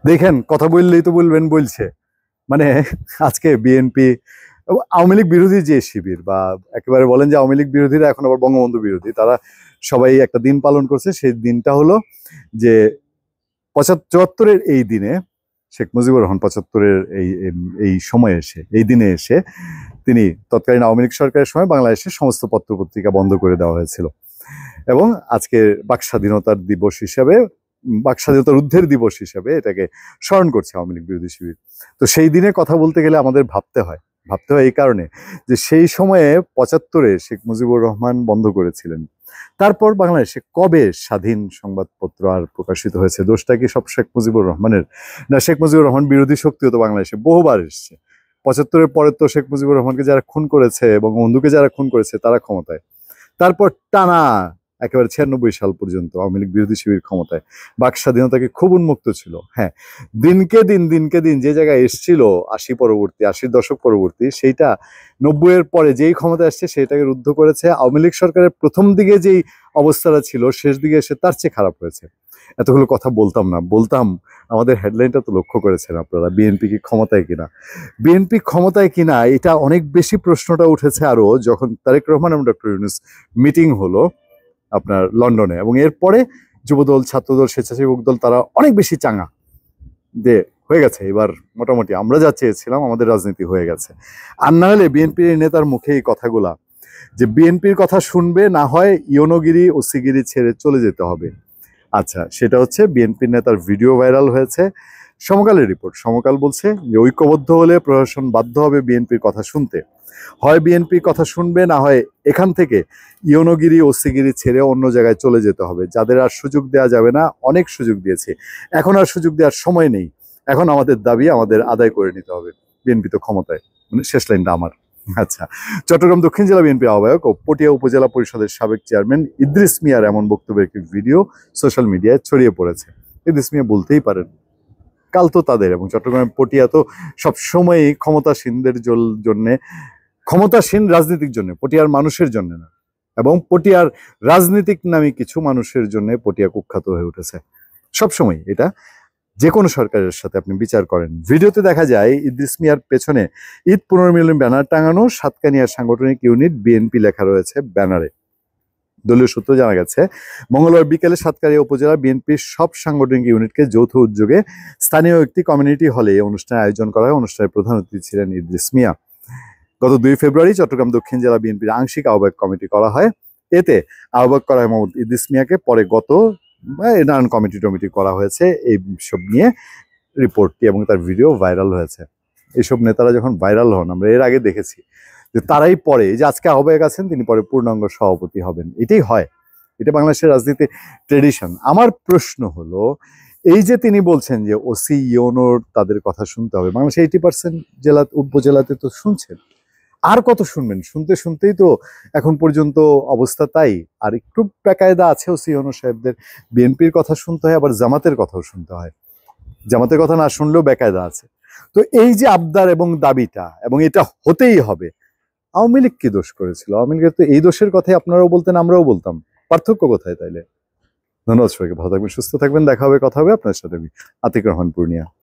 দেখেন কথা বললেই তো বলবেন বলছে মানে আজকে বিএনপি আওয়ামী লীগ বিরোধী যে শিবির বা একেবারে বলেন যে আওয়ামী লীগ বিরোধীরা এখন আবার বঙ্গবন্ধু বিরোধী, তারা সবাই একটা দিন পালন করছে। সেই দিনটা হলো যে ৭৫-৭৪-এর এই দিনে শেখ মুজিবুর রহমান ৭৫-এর এই এই সময়ে এসে, এই দিনে এসে তিনি তৎকালীন আওয়ামী লীগ সরকারের সময় বাংলাদেশের সমস্ত পত্রপত্রিকা বন্ধ করে দেওয়া হয়েছিল। এবং আজকে বাক স্বাধীনতার দিবস হিসাবে, বাক স্বাধীনতার ঊর্ধ্বের দিবস হিসাবে এটাকে স্মরণ করছে আওয়ামী লীগ বিরোধী শিবির। তো সেই দিনে কথা বলতে গেলে আমাদের ভাবতে হয় এই কারণে যে সেই সময়ে ৭৫-এ শেখ মুজিবুর রহমান বন্ধ করেছিলেন। তারপর বাংলাদেশে কবে স্বাধীন সংবাদপত্র আর প্রকাশিত হয়েছে? দোষটা কি সব শেখ মুজিবুর রহমানের? না, শেখ মুজিবুর রহমান বিরোধী শক্তিও তো বাংলাদেশে বহুবার এসছে। ৭৫-এর পরে তো শেখ মুজিবুর রহমানকে যারা খুন করেছে এবং বন্ধুকে যারা খুন করেছে তারা ক্ষমতায়। তারপর টানা একেবারে ৯৬ সাল পর্যন্ত আওয়ামী লীগ বিরোধী শিবির ক্ষমতায়। বাক স্বাধীনতাকে খুব উন্মুক্ত ছিল। হ্যাঁ, দিনকে দিন যে জায়গায় এসছিল ৮০ দশক পরবর্তী, সেইটা ৯০-এর পরে যেই ক্ষমতা আসছে সেটাকে রুদ্ধ করেছে। আওয়ামী লীগ সরকারের প্রথম দিকে যেই অবস্থাটা ছিল শেষ দিকে এসে তার চেয়ে খারাপ হয়েছে। এতগুলো কথা বলতাম না, বলতাম আমাদের হেডলাইনটা তো লক্ষ্য করেছেন আপনারা, বিএনপি কি ক্ষমতায় কিনা। বিএনপি ক্ষমতায় কিনা এটা অনেক বেশি প্রশ্নটা উঠেছে আরো যখন তারেক রহমান এবং ডক্টর ইউনূস মিটিং হলো আপনার লন্ডনে, এবং এরপরে যুবদল, ছাত্রদল, স্বেচ্ছাসেবক দল তারা অনেক বেশি চাঙা যে হয়ে গেছে এবার মোটামুটি আমরা যা চেয়েছিলাম আমাদের রাজনীতি হয়ে গেছে। আর না হলে বিএনপির নেতার মুখে এই কথাগুলা যে বিএনপির কথা শুনবে, না হয় ইয়নোগিরি ওসিগিরি ছেড়ে চলে যেতে হবে। আচ্ছা, সেটা হচ্ছে বিএনপির নেতার ভিডিও ভাইরাল হয়েছে। সমকালের রিপোর্ট, সমকাল বলছে যে ঐক্যবদ্ধ হলে প্রশাসন বাধ্য হবে বিএনপির কথা শুনতে। হয় বিএনপির কথা শুনবে, না হয় এখান থেকে ইয়নোগিরি ওসিগিরি ছেড়ে অন্য জায়গায় চলে যেতে হবে। যাদের আর সুযোগ দেওয়া যাবে না, অনেক সুযোগ দিয়েছে, এখন আর সুযোগ দেওয়ার সময় নেই। এখন আমাদের দাবি আমাদের আদায় করে নিতে হবে। বিএনপি তো ক্ষমতায়, মানে শেষ লাইনটা আমার। আচ্ছা, চট্টগ্রাম দক্ষিণ জেলা বিএনপি আহ্বায়ক ও পটিয়া উপজেলা পরিষদের সাবেক চেয়ারম্যান ইদ্রিস মিয়ার এমন বক্তব্যের একটি ভিডিও সোশ্যাল মিডিয়ায় ছড়িয়ে পড়েছে। ইদ্রিস মিয়া বলতেই পারেন কাল তো তাদের, এবং চট্টগ্রামের পটিয়া তো সবসময়ই ক্ষমতাসীনদের জন্য, ক্ষমতাসীন রাজনীতির জন্য, পটিয়ার মানুষের জন্য না, এবং পটিয়ার রাজনীতিক নামী কিছু মানুষের জন্য পটিয়া কুখ্যাত হয়ে উঠেছে সবসময়। এটা যে কোনো সরকারের সাথে আপনি বিচার করেন। ভিডিওতে দেখা যায় ইদ্রিস মিয়ার পেছনে ঈদ পুনর্মিলন ব্যানার টাঙানো, সাতকানিয়ার সাংগঠনিক ইউনিট বিএনপি লেখা রয়েছে ব্যানারে। দলীয় সূত্র জানা গেছে মঙ্গলবার বিকেলে সাতকানিয়া উপজেলা বিএনপির সব সাংগঠনিক ইউনিটকে যৌথ উদ্যোগে স্থানীয় একটি কমিউনিটি হলে অনুষ্ঠানের আয়োজন করা হয়। অনুষ্ঠানের প্রধান অতিথি ছিলেন ইদ্রিস মিয়া। গত ২ ফেব্রুয়ারি চট্টগ্রাম দক্ষিণ জেলা বিএনপির আংশিক আহ্বায়ক কমিটি করা হয়। এতে আহ্বায়ক করা হয় মোহাম্মদ ইদ্রিস মিয়াকে। পরে নানান কমিটি করা হয়েছে এই সব নিয়ে রিপোর্টটি, এবং তার ভিডিও ভাইরাল হয়েছে। এইসব নেতারা যখন ভাইরাল হন, আমরা এর আগে দেখেছি যে তারাই পরে, এই যে আজকে আহ্বায়ক আছেন তিনি পরে পূর্ণাঙ্গ সভাপতি হবেন। এটাই হয়, এটা বাংলাদেশের রাজনীতির ট্রেডিশন। আমার প্রশ্ন হলো, এই যে তিনি বলছেন যে ওসি ইউনোর তাদের কথা শুনতে হবে, বাংলাদেশে 80% জেলা উপজেলাতে তো শুনছেন, আর কত শুনবেন? শুনতেই তো এখন পর্যন্ত অবস্থা তাই। আর একটু বেকায়দা আছে ওসি ইউনো সাহেবদের, বিএনপির কথা শুনতে হয়, আবার জামাতের কথাও শুনতে হয়। জামাতের কথা না শুনলেও বেকায়দা আছে। তো এই যে আবদার এবং দাবিটা, এবং এটা হতেই হবে, আওয়ামী লীগ কি দোষ করেছিল? আওয়ামী লীগের তো এই দোষের কথাই আপনারাও বলতেন, আমরাও বলতাম। পার্থক্য কোথায় তাইলে? ধন্যবাদ সবাইকে, ভালো থাকবেন, সুস্থ থাকবেন, দেখা হবে, কথা হবে আপনার সাথে। আমি আতিক রহমান, পূর্ণিয়া।